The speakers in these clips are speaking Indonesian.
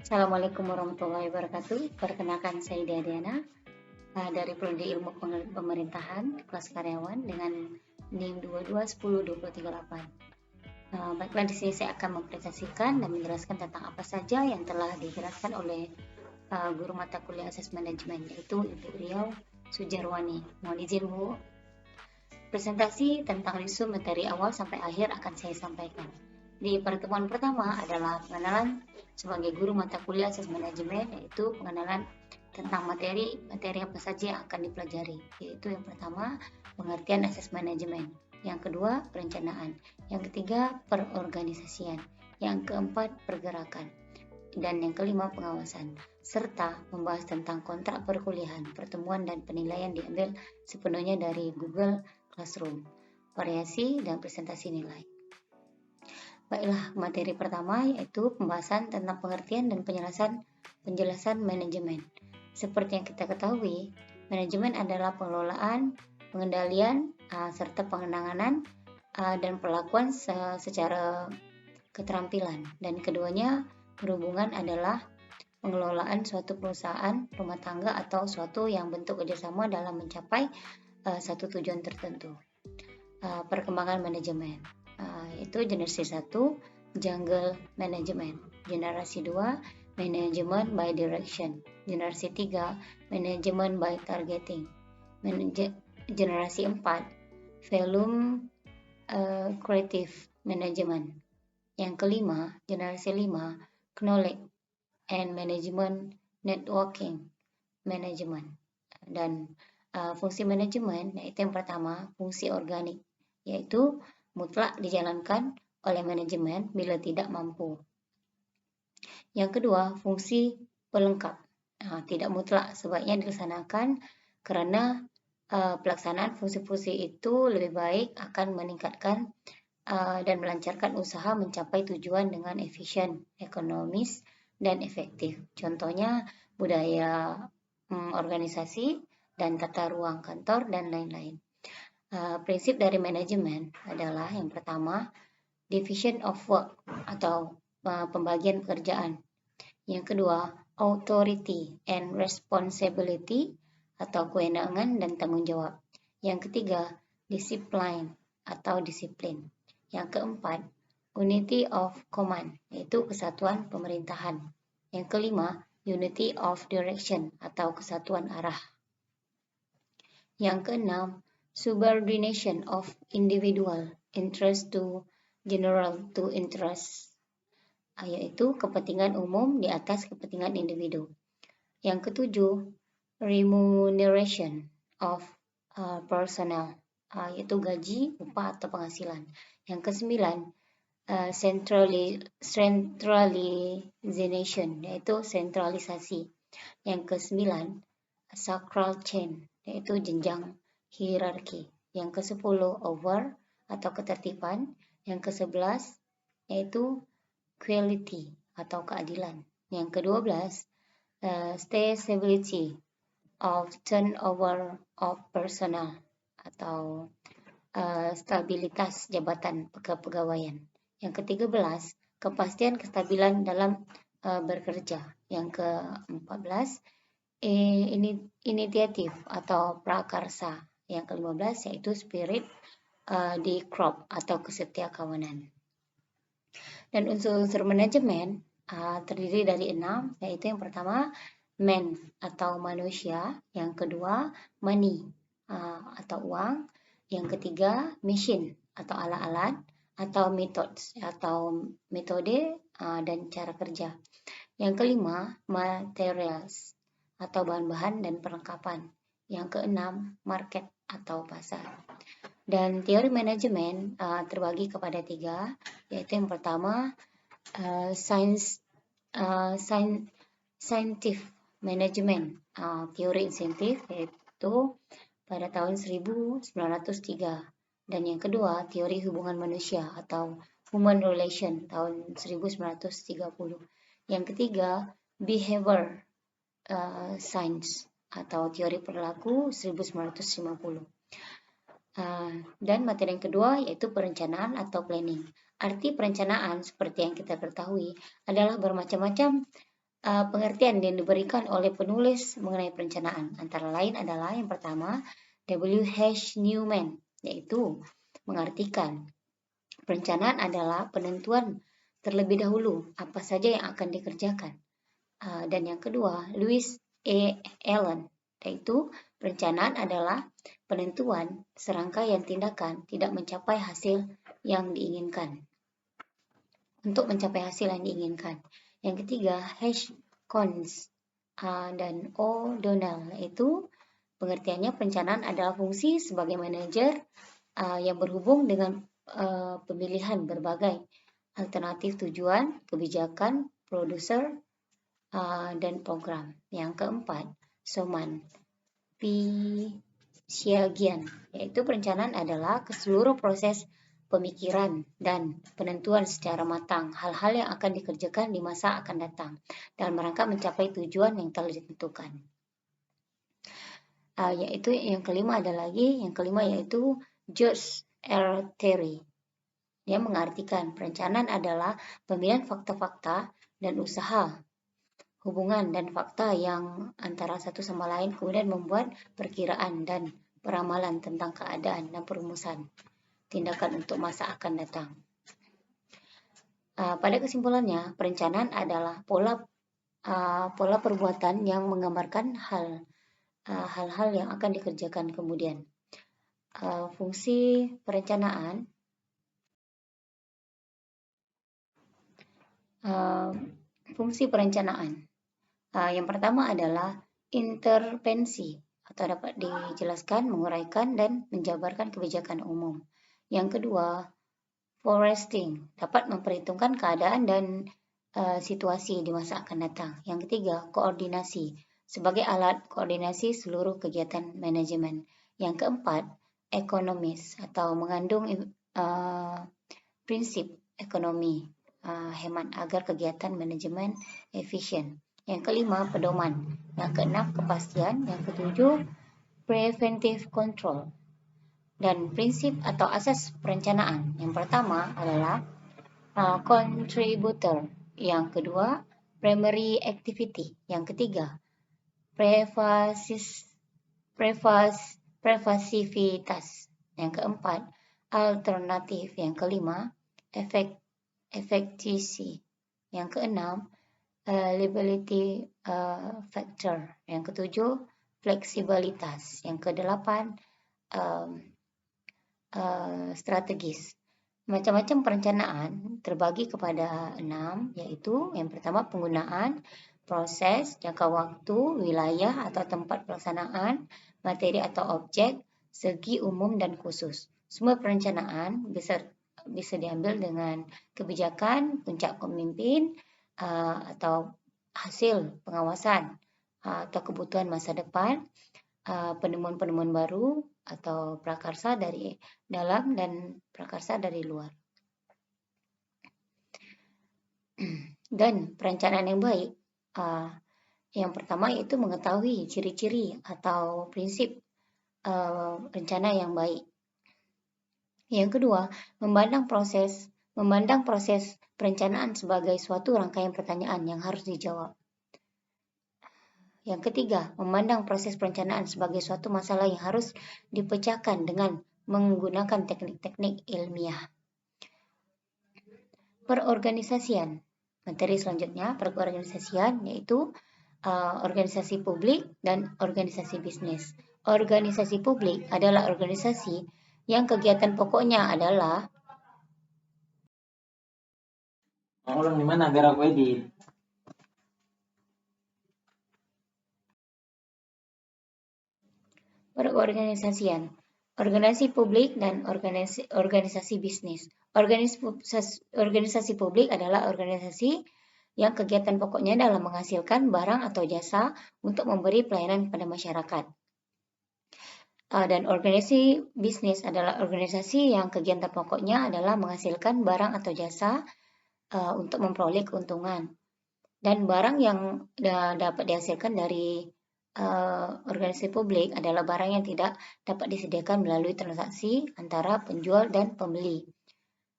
Assalamualaikum warahmatullahi wabarakatuh. Perkenalkan saya Diana dari Prodi Ilmu Pemerintahan kelas karyawan dengan NIM 22102038. Baiklah, di sini saya akan mempresentasikan dan menjelaskan tentang apa saja yang telah dijelaskan oleh guru mata kuliah Asas Manajemen, yaitu Ibu Riau Sujarwani. Mohon izin Bu, presentasi tentang resume materi awal sampai akhir akan saya sampaikan. Di pertemuan pertama adalah pengenalan sebagai guru mata kuliah Asas Manajemen, yaitu pengenalan tentang materi apa saja yang akan dipelajari, yaitu yang pertama pengertian asas manajemen, yang kedua perencanaan, yang ketiga perorganisasian, yang keempat pergerakan, dan yang kelima pengawasan, serta membahas tentang kontrak perkuliahan. Pertemuan dan penilaian diambil sepenuhnya dari Google Classroom, variasi dan presentasi nilai. Baiklah, materi pertama yaitu pembahasan tentang pengertian dan penjelasan manajemen. Seperti yang kita ketahui, manajemen adalah pengelolaan, pengendalian, serta pengenanganan dan perlakuan secara keterampilan. Dan keduanya berhubungan adalah pengelolaan suatu perusahaan, rumah tangga, atau suatu yang bentuk kerjasama dalam mencapai satu tujuan tertentu. Perkembangan manajemen. Yaitu generasi 1, jungle management, generasi 2, management by direction, generasi 3, management by targeting, generasi 4, volume creative management, yang kelima, generasi 5, knowledge and management networking management. Dan fungsi manajemen yaitu yang pertama, fungsi organik, yaitu mutlak dijalankan oleh manajemen bila tidak mampu. Yang kedua, fungsi pelengkap. Tidak mutlak, sebaiknya dilaksanakan karena pelaksanaan fungsi-fungsi itu lebih baik akan meningkatkan dan melancarkan usaha mencapai tujuan dengan efisien, ekonomis, dan efektif. Contohnya budaya organisasi dan tata ruang kantor dan lain-lain. Prinsip dari manajemen adalah yang pertama, division of work atau pembagian pekerjaan. Yang kedua, authority and responsibility atau kewenangan dan tanggung jawab. Yang ketiga, discipline atau disiplin. Yang keempat, unity of command, yaitu kesatuan pemerintahan. Yang kelima, unity of direction atau kesatuan arah. Yang keenam, subordination of individual interest to general to interest, yaitu kepentingan umum di atas kepentingan individu. Yang ketujuh, remuneration of personnel, yaitu gaji, upah atau penghasilan. Yang kesembilan, centralization, yaitu sentralisasi. Yang kesembilan, sacral chain, yaitu jenjang hierarki. Yang ke-10, over atau ketertiban. Yang ke-11 yaitu equality atau keadilan. Yang ke-12, stability of turnover of personnel atau stabilitas jabatan kepegawaian. Yang ke-13, kepastian kestabilan dalam bekerja. Yang ke-14, inisiatif atau prakarsa. Yang ke-15 yaitu spirit di crop atau kesetiakawanan. Dan unsur-unsur manajemen terdiri dari 6, yaitu yang pertama man atau manusia, yang kedua money atau uang, yang ketiga machine atau alat-alat atau methods atau metode dan cara kerja. Yang kelima materials atau bahan-bahan dan perlengkapan. Yang keenam market atau pasar. Dan teori manajemen terbagi kepada 3, yaitu yang pertama scientific management, teori insentif, yaitu pada tahun 1903. Dan yang kedua, teori hubungan manusia atau human relation tahun 1930. Yang ketiga, behavior science atau teori perilaku 1950. Dan materi yang kedua yaitu perencanaan atau planning. Arti perencanaan seperti yang kita ketahui adalah bermacam-macam pengertian yang diberikan oleh penulis mengenai perencanaan. Antara lain adalah yang pertama, W. H. Newman, yaitu mengartikan perencanaan adalah penentuan terlebih dahulu apa saja yang akan dikerjakan. Dan yang kedua, Louis A. Allen, yaitu perencanaan adalah penentuan serangkaian tindakan tidak mencapai hasil yang diinginkan. Untuk mencapai hasil yang diinginkan. Yang ketiga, H. Cons dan O. Donnell, yaitu pengertiannya perencanaan adalah fungsi sebagai manajer yang berhubung dengan pemilihan berbagai alternatif tujuan, kebijakan, produser, dan program. Yang keempat, Soman P. Siagian, yaitu perencanaan adalah keseluruh proses pemikiran dan penentuan secara matang hal-hal yang akan dikerjakan di masa akan datang dalam rangka mencapai tujuan yang telah ditentukan. Yaitu yang kelima yaitu George R. Terry. Dia mengartikan perencanaan adalah pemilihan fakta-fakta dan usaha hubungan dan fakta yang antara satu sama lain kemudian membuat perkiraan dan peramalan tentang keadaan dan perumusan tindakan untuk masa akan datang. Pada kesimpulannya, perencanaan adalah pola perbuatan yang menggambarkan hal-hal yang akan dikerjakan kemudian. Fungsi perencanaan yang pertama adalah intervensi atau dapat dijelaskan, menguraikan, dan menjabarkan kebijakan umum. Yang kedua, forecasting, dapat memperhitungkan keadaan dan situasi di masa akan datang. Yang ketiga, koordinasi, sebagai alat koordinasi seluruh kegiatan manajemen. Yang keempat, ekonomis atau mengandung prinsip ekonomi hemat agar kegiatan manajemen efisien. Yang kelima, pedoman. Yang keenam, kepastian. Yang ketujuh, preventive control. Dan prinsip atau asas perencanaan. Yang pertama adalah contributor. Yang kedua, primary activity. Yang ketiga, prevasivitas. Yang keempat, alternatif. Yang kelima, efficiency. Yang keenam, liability factor. Yang ketujuh, fleksibilitas. Yang kedelapan, strategis. Macam-macam perencanaan terbagi kepada 6, yaitu yang pertama penggunaan, proses, jangka waktu, wilayah atau tempat pelaksanaan, materi atau objek, segi umum dan khusus. Semua perencanaan bisa diambil dengan kebijakan, puncak pemimpin, atau hasil pengawasan atau kebutuhan masa depan, penemuan-penemuan baru atau prakarsa dari dalam dan prakarsa dari luar. Dan perencanaan yang baik, yang pertama yaitu mengetahui ciri-ciri atau prinsip rencana yang baik. Yang kedua, memandang proses perencanaan sebagai suatu rangkaian pertanyaan yang harus dijawab. Yang ketiga, memandang proses perencanaan sebagai suatu masalah yang harus dipecahkan dengan menggunakan teknik-teknik ilmiah. Perorganisasian. Materi selanjutnya, perorganisasian yaitu organisasi publik dan organisasi bisnis. Organisasi publik adalah organisasi yang kegiatan pokoknya adalah ulang di mana agar aku edit. Perorganisasian, organisasi publik dan organisasi bisnis. Organisasi publik adalah organisasi yang kegiatan pokoknya adalah menghasilkan barang atau jasa untuk memberi pelayanan kepada masyarakat. Dan organisasi bisnis adalah organisasi yang kegiatan pokoknya adalah menghasilkan barang atau jasa untuk memperoleh keuntungan. Dan barang yang dapat dihasilkan dari organisasi publik adalah barang yang tidak dapat disediakan melalui transaksi antara penjual dan pembeli.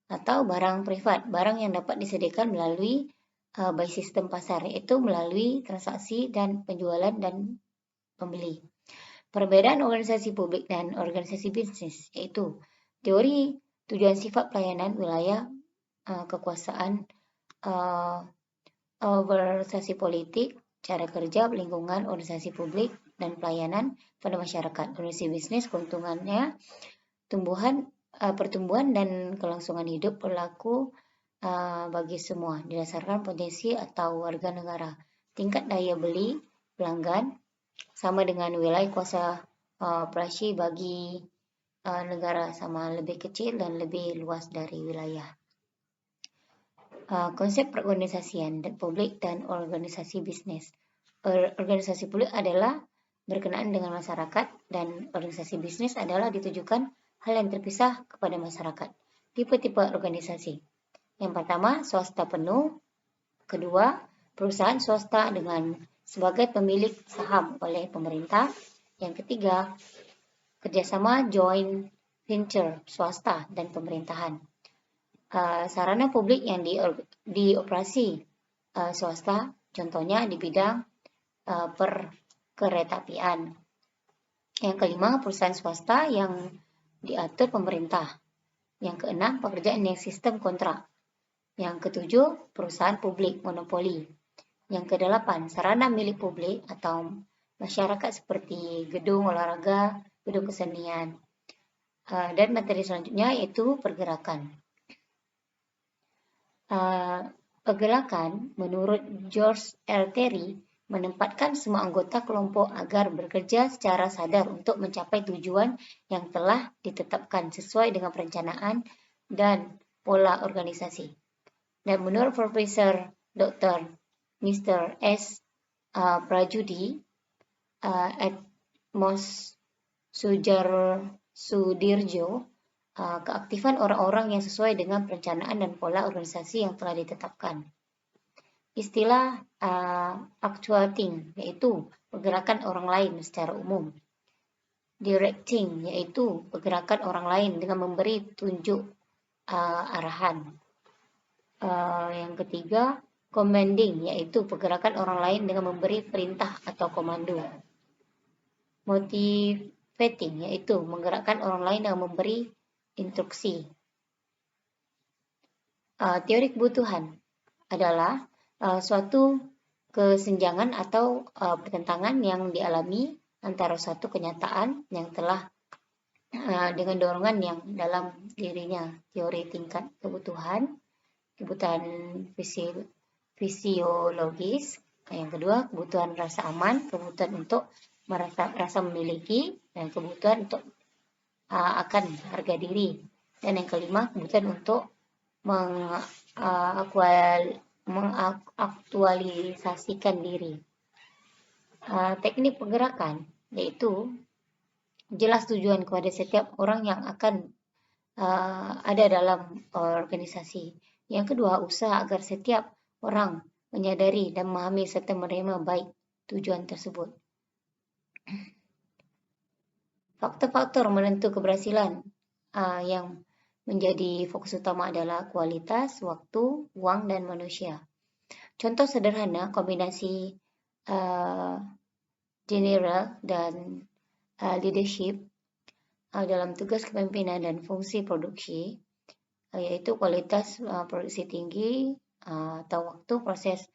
Atau barang privat, barang yang dapat disediakan melalui by sistem pasar, yaitu melalui transaksi dan penjualan dan pembeli. Perbedaan organisasi publik dan organisasi bisnis, yaitu teori, tujuan, sifat, pelayanan, wilayah, kekuasaan, organisasi politik, cara kerja, lingkungan, organisasi publik, dan pelayanan pada masyarakat. Organisasi bisnis, keuntungannya, pertumbuhan dan kelangsungan hidup berlaku bagi semua, didasarkan potensi atau warga negara. Tingkat daya beli pelanggan sama dengan wilayah kuasa operasi bagi negara, sama lebih kecil dan lebih luas dari wilayah. Konsep perorganisasian publik dan organisasi bisnis. Organisasi publik adalah berkenaan dengan masyarakat dan organisasi bisnis adalah ditujukan hal yang terpisah kepada masyarakat. Tipe-tipe organisasi. Yang pertama, swasta penuh. Kedua, perusahaan swasta dengan sebagai pemilik saham oleh pemerintah. Yang ketiga, kerjasama joint venture swasta dan pemerintahan. Sarana publik yang dioperasi swasta, contohnya di bidang perkeretaapian. Yang kelima, perusahaan swasta yang diatur pemerintah. Yang keenam, pekerjaan yang sistem kontrak. Yang ketujuh, perusahaan publik monopoli. Yang kedelapan, sarana milik publik atau masyarakat seperti gedung olahraga, gedung kesenian. Dan materi selanjutnya yaitu pergerakan. Pergerakan menurut George L. Terry menempatkan semua anggota kelompok agar bekerja secara sadar untuk mencapai tujuan yang telah ditetapkan sesuai dengan perencanaan dan pola organisasi. Dan menurut Profesor Dr. Mr. S. Prajudi, Atmos Sudirjo, keaktifan orang-orang yang sesuai dengan perencanaan dan pola organisasi yang telah ditetapkan. Istilah actuating, yaitu pergerakan orang lain secara umum. Directing, yaitu pergerakan orang lain dengan memberi tunjuk arahan. Yang ketiga, commanding, yaitu pergerakan orang lain dengan memberi perintah atau komando. Motivating, yaitu menggerakkan orang lain dengan memberi instruksi. Teori kebutuhan adalah suatu kesenjangan atau pertentangan yang dialami antara suatu kenyataan yang telah dengan dorongan yang dalam dirinya. Teori tingkat kebutuhan fisiologis. Yang kedua, kebutuhan rasa aman, kebutuhan untuk rasa memiliki, dan kebutuhan untuk akan harga diri. Dan yang kelima, kebutuhan untuk mengaktualisasikan diri. Teknik pergerakan yaitu jelas tujuan kepada setiap orang yang akan ada dalam organisasi. Yang kedua, usaha agar setiap orang menyadari dan memahami serta menerima baik tujuan tersebut. Faktor-faktor menentu keberhasilan yang menjadi fokus utama adalah kualitas, waktu, uang, dan manusia. Contoh sederhana kombinasi general dan leadership dalam tugas kepemimpinan dan fungsi produksi, yaitu kualitas produksi tinggi atau waktu proses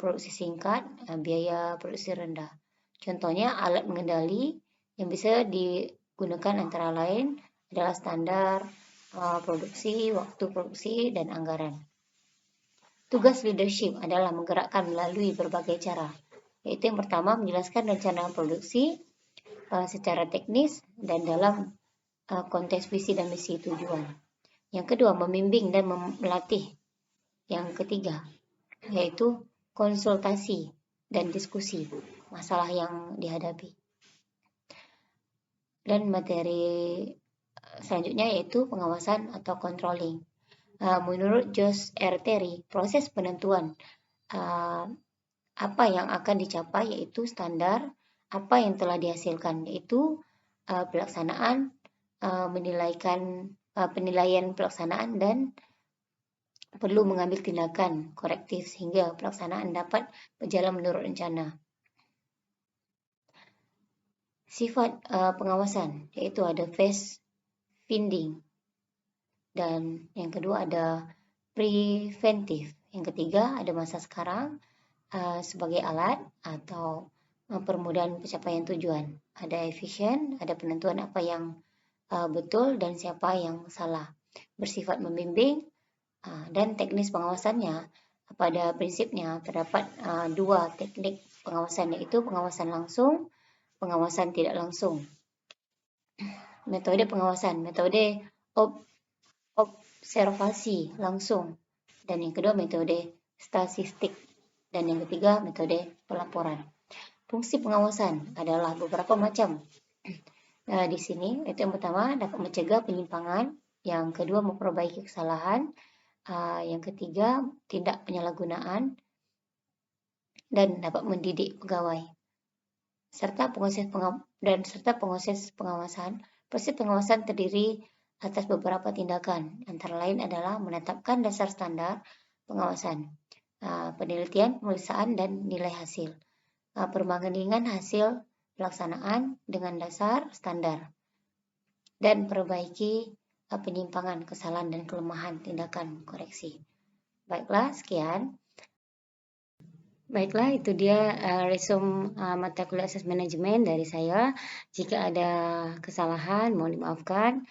produksi singkat, biaya produksi rendah. Contohnya alat pengendali yang bisa digunakan antara lain adalah standar produksi, waktu produksi, dan anggaran. Tugas leadership adalah menggerakkan melalui berbagai cara, yaitu yang pertama menjelaskan rencana produksi secara teknis dan dalam konteks visi dan misi tujuan. Yang kedua, membimbing dan melatih. Yang ketiga, yaitu konsultasi dan diskusi masalah yang dihadapi. Dan materi selanjutnya yaitu pengawasan atau controlling. Menurut George R. Terry, proses penentuan apa yang akan dicapai yaitu standar, apa yang telah dihasilkan yaitu pelaksanaan, penilaian pelaksanaan dan perlu mengambil tindakan korektif sehingga pelaksanaan dapat berjalan menurut rencana. Sifat pengawasan yaitu ada phase finding, dan yang kedua ada preventif. Yang ketiga ada masa sekarang sebagai alat atau permudahan pencapaian tujuan. Ada efisien, ada penentuan apa yang betul dan siapa yang salah. Bersifat membimbing, dan teknis pengawasannya. Pada prinsipnya terdapat dua teknik pengawasan, yaitu pengawasan langsung, pengawasan tidak langsung. Metode pengawasan, metode observasi langsung, dan yang kedua metode statistik, dan yang ketiga metode pelaporan. Fungsi pengawasan adalah beberapa macam. Di sini itu yang pertama dapat mencegah penyimpangan, yang kedua memperbaiki kesalahan, yang ketiga tidak penyalahgunaan, dan dapat mendidik pegawai. Serta proses pengawasan. Proses pengawasan terdiri atas beberapa tindakan, antara lain adalah menetapkan dasar standar pengawasan, penelitian, pemeriksaan, dan nilai hasil, perbandingan hasil pelaksanaan dengan dasar standar, dan perbaiki penyimpangan, kesalahan, dan kelemahan tindakan koreksi. Baiklah, sekian. Baiklah, itu dia resume mata kuliah asas manajemen dari saya. Jika ada kesalahan, mohon dimaafkan.